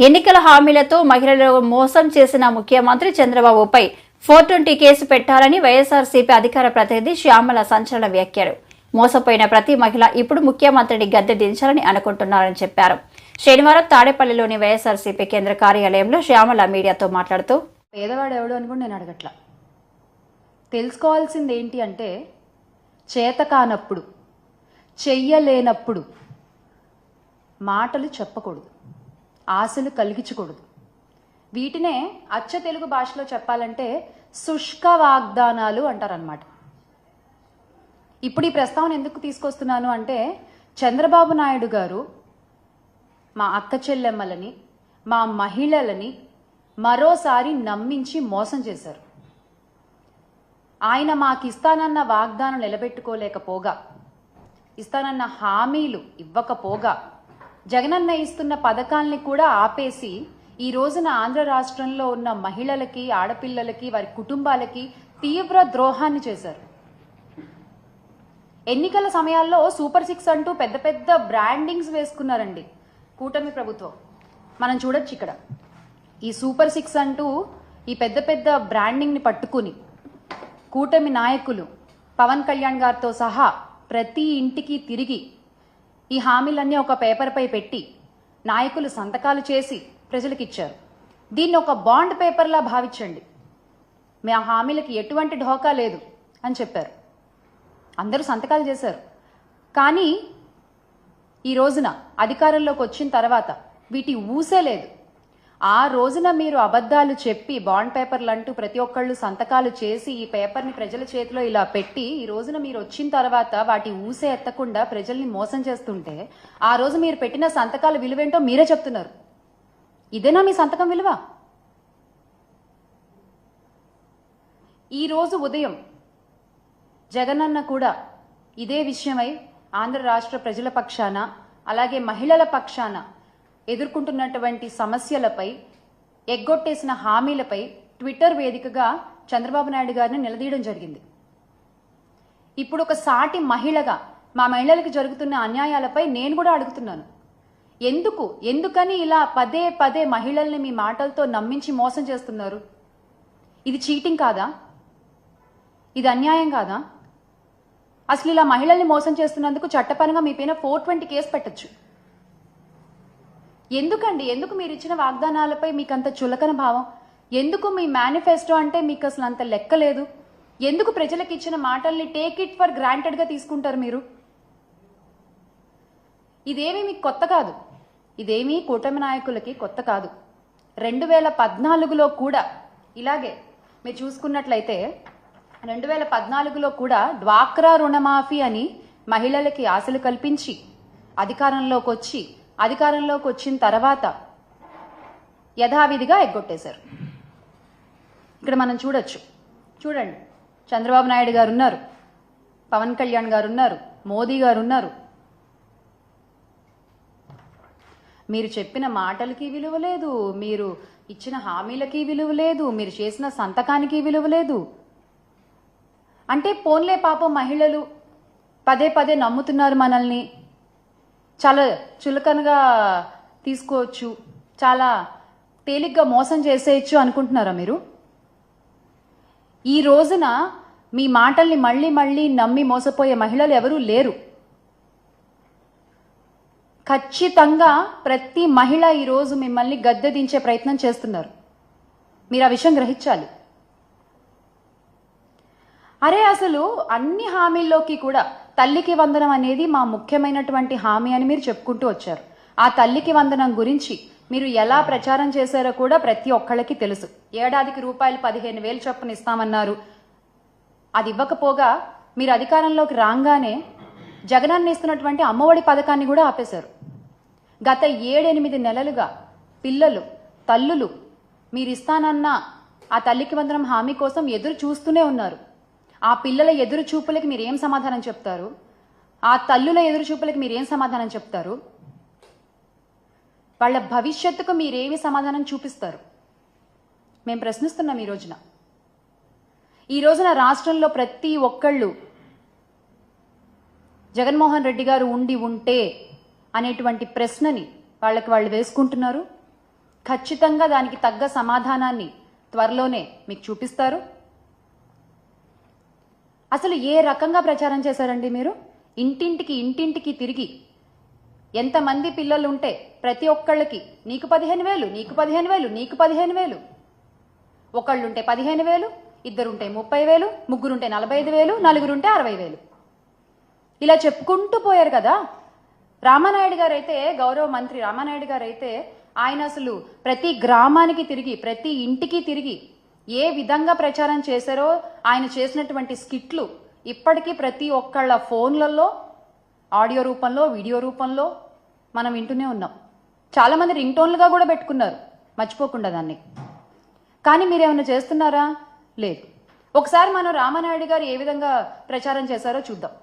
ఎన్నికల హామీలతో మహిళలను మోసం చేసిన ముఖ్యమంత్రి చంద్రబాబుపై 420 కేసు పెట్టాలని వైఎస్ఆర్సీపీ అధికార ప్రతినిధి శ్యామల సంచలన వ్యాఖ్యలు. మోసపోయిన ప్రతి మహిళ ఇప్పుడు ముఖ్యమంత్రిని గద్దె దించాలని అనుకుంటున్నారని చెప్పారు. శనివారం తాడేపల్లిలోని వైఎస్ఆర్సీపీ కేంద్ర కార్యాలయంలో శ్యామల మీడియాతో మాట్లాడుతూ, పేదవాడు ఎవడు అని కూడా నేను అడగట్లా. తెలుసుకోవాల్సింది ఏంటి అంటే, చేతకానప్పుడు, చెయ్యలేనప్పుడు మాటలు చెప్పకూడదు, ఆశలు కలిగించకూడదు. వీటినే అచ్చ తెలుగు భాషలో చెప్పాలంటే శుష్క వాగ్దానాలు అంటారనమాట. ఇప్పుడు ఈ ప్రస్తావన ఎందుకు తీసుకొస్తున్నాను అంటే, చంద్రబాబు నాయుడు గారు మా అక్క చెల్లెమ్మలని, మా మహిళలని మరోసారి నమ్మించి మోసం చేశారు. ఆయన మాకిస్తానన్న వాగ్దానం నిలబెట్టుకోలేకపోగా, ఇస్తానన్న హామీలు ఇవ్వకపోగా, జగనన్న ఇస్తున్న పథకాల్ని కూడా ఆపేసి ఈ రోజున ఆంధ్ర రాష్ట్రంలో ఉన్న మహిళలకి, ఆడపిల్లలకి, వారి కుటుంబాలకి తీవ్ర ద్రోహాన్ని చేశారు. ఎన్నికల సమయాల్లో సూపర్ 6 అంటూ పెద్ద పెద్ద బ్రాండింగ్స్ వేసుకున్నారండి కూటమి ప్రభుత్వం. మనం చూడొచ్చు ఇక్కడ ఈ సూపర్ 6 అంటూ ఈ పెద్ద పెద్ద బ్రాండింగ్ని పట్టుకుని కూటమి నాయకులు పవన్ కళ్యాణ్ గారితో సహా ప్రతి ఇంటికి తిరిగి ఈ హామీలన్నీ ఒక పేపర్పై పెట్టి నాయకులు సంతకాలు చేసి ప్రజలకు ఇచ్చారు. దీన్ని ఒక బాండ్ పేపర్లా భావించండి, మీ ఆ హామీలకి ఎటువంటి ఢోకా లేదు అని చెప్పారు. అందరూ సంతకాలు చేశారు. కానీ ఈ రోజున అధికారంలోకి వచ్చిన తర్వాత వీటి ఊసే లేదు. ఆ రోజున మీరు అబద్ధాలు చెప్పి బాండ్ పేపర్లు అంటూ ప్రతి ఒక్కళ్ళు సంతకాలు చేసి ఈ పేపర్ని ప్రజల చేతిలో ఇలా పెట్టి ఈ రోజున మీరు వచ్చిన తర్వాత వాటి ఊసే ఎత్తకుండా ప్రజల్ని మోసం చేస్తుంటే, ఆ రోజు మీరు పెట్టిన సంతకాల విలువేంటో మీరే చెప్తున్నారు. ఇదేనా మీ సంతకం విలువ? ఈ రోజు ఉదయం జగనన్న కూడా ఇదే విషయమై ఆంధ్ర రాష్ట్ర ప్రజల పక్షాన, అలాగే మహిళల పక్షాన ఎదుర్కొంటున్నటువంటి సమస్యలపై, ఎగ్గొట్టేసిన హామీలపై ట్విట్టర్ వేదికగా చంద్రబాబు నాయుడు గారిని నిలదీయడం జరిగింది. ఇప్పుడు ఒక సాటి మహిళగా మా మహిళలకు జరుగుతున్న అన్యాయాలపై నేను కూడా అడుగుతున్నాను. ఎందుకని ఇలా పదే పదే మహిళల్ని మీ మాటలతో నమ్మించి మోసం చేస్తున్నారు? ఇది చీటింగ్ కాదా? ఇది అన్యాయం కాదా? అసలు ఇలా మహిళల్ని మోసం చేస్తున్నందుకు చట్టపరంగా మీ పైన 420 కేసు పెట్టచ్చు. ఎందుకు మీరు ఇచ్చిన వాగ్దానాలపై మీకు అంత చులకన భావం? ఎందుకు మీ మేనిఫెస్టో అంటే మీకు అసలు అంత లెక్క లేదు? ఎందుకు ప్రజలకు ఇచ్చిన మాటల్ని టేక్ ఇట్ ఫర్ గ్రాంటెడ్గా తీసుకుంటారు మీరు? ఇదేమీ మీకు కొత్త కాదు, ఇదేమీ కూటమి నాయకులకి కొత్త కాదు. 2014లో కూడా ఇలాగే మీరు చూసుకున్నట్లయితే 2014లో కూడా డ్వాక్రా రుణమాఫీ అని మహిళలకి ఆశలు కల్పించి అధికారంలోకి వచ్చిన తర్వాత యథావిధిగా ఎగ్గొట్టేశారు. ఇక్కడ మనం చూడండి, చంద్రబాబు నాయుడు గారు ఉన్నారు, పవన్ కళ్యాణ్ గారు ఉన్నారు, మోదీ గారు ఉన్నారు. మీరు చెప్పిన మాటలకి విలువ లేదు, మీరు ఇచ్చిన హామీలకి విలువ లేదు, మీరు చేసిన సంతకానికి విలువ లేదు. అంటే పోన్లే పాపం మహిళలు పదే పదే నమ్ముతున్నారు మనల్ని, చాలా చులకనగా తీసుకోవచ్చు, చాలా తేలిగ్గా మోసం చేసేయచ్చు అనుకుంటున్నారా మీరు? ఈ రోజున మీ మాటల్ని మళ్ళీ మళ్ళీ నమ్మి మోసపోయే మహిళలు ఎవరూ లేరు. ఖచ్చితంగా ప్రతి మహిళ ఈరోజు మిమ్మల్ని గద్దె దించే ప్రయత్నం చేస్తున్నారు. మీరు ఆ విషయం గ్రహించాలి. అసలు అన్ని హామీల్లోకి కూడా తల్లికి వందనం అనేది మా ముఖ్యమైనటువంటి హామీ అని మీరు చెప్పుకుంటూ వచ్చారు. ఆ తల్లికి వందనం గురించి మీరు ఎలా ప్రచారం చేశారో కూడా ప్రతి ఒక్కళ్ళకి తెలుసు. ఏడాదికి రూపాయలు 15,000 చొప్పున ఇస్తామన్నారు. అది ఇవ్వకపోగా మీరు అధికారంలోకి రాగానే జగనన్న ఇస్తున్నటువంటి అమ్మఒడి పథకాన్ని కూడా ఆపేశారు. గత 7-8 నెలలుగా పిల్లలు, తల్లులు మీరు ఇస్తానన్న ఆ తల్లికి వందనం హామీ కోసం ఎదురు చూస్తూనే ఉన్నారు. ఆ పిల్లల ఎదురు చూపులకి మీరేం సమాధానం చెప్తారు? ఆ తల్లుల ఎదురు చూపులకి మీరేం సమాధానం చెప్తారు? వాళ్ళ భవిష్యత్తుకు మీరేమి సమాధానం చూపిస్తారు? మేము ప్రశ్నిస్తున్నాం. ఈ రోజున రాష్ట్రంలో ప్రతి ఒక్కళ్ళు జగన్మోహన్ రెడ్డి గారు ఉంటే అనేటువంటి ప్రశ్నని వాళ్ళకి వాళ్ళు వేసుకుంటున్నారు. ఖచ్చితంగా దానికి తగ్గ సమాధానాన్ని త్వరలోనే మీకు చూపిస్తారు. అసలు ఏ రకంగా ప్రచారం చేశారండి మీరు? ఇంటింటికి తిరిగి ఎంతమంది పిల్లలు ఉంటే ప్రతి ఒక్కళ్ళకి నీకు 15,000, నీకు 15,000, నీకు 15,000, ఒకళ్ళుంటే 15,000, ఇద్దరుంటే 30,000, ముగ్గురుంటే 45,000, నలుగురుంటే 60,000, ఇలా చెప్పుకుంటూ పోయారు కదా. రామానాయుడు గారు అయితే, గౌరవ మంత్రి రామానాయుడు గారు అయితే, ఆయన అసలు ప్రతి గ్రామానికి తిరిగి ప్రతి ఇంటికి తిరిగి ఏ విధంగా ప్రచారం చేశారో, ఆయన చేసినటువంటి స్కిట్లు ఇప్పటికీ ప్రతి ఒక్కళ్ళ ఫోన్లలో ఆడియో రూపంలో, వీడియో రూపంలో మనం వింటూనే ఉన్నాం. చాలామంది రింగ్ టోన్లుగా కూడా పెట్టుకున్నారు, మర్చిపోకుండా దాన్ని. కానీ మీరేమైనా చేస్తున్నారా? లేదు. ఒకసారి మనం రామానాయుడు గారు ఏ విధంగా ప్రచారం చేశారో చూద్దాం.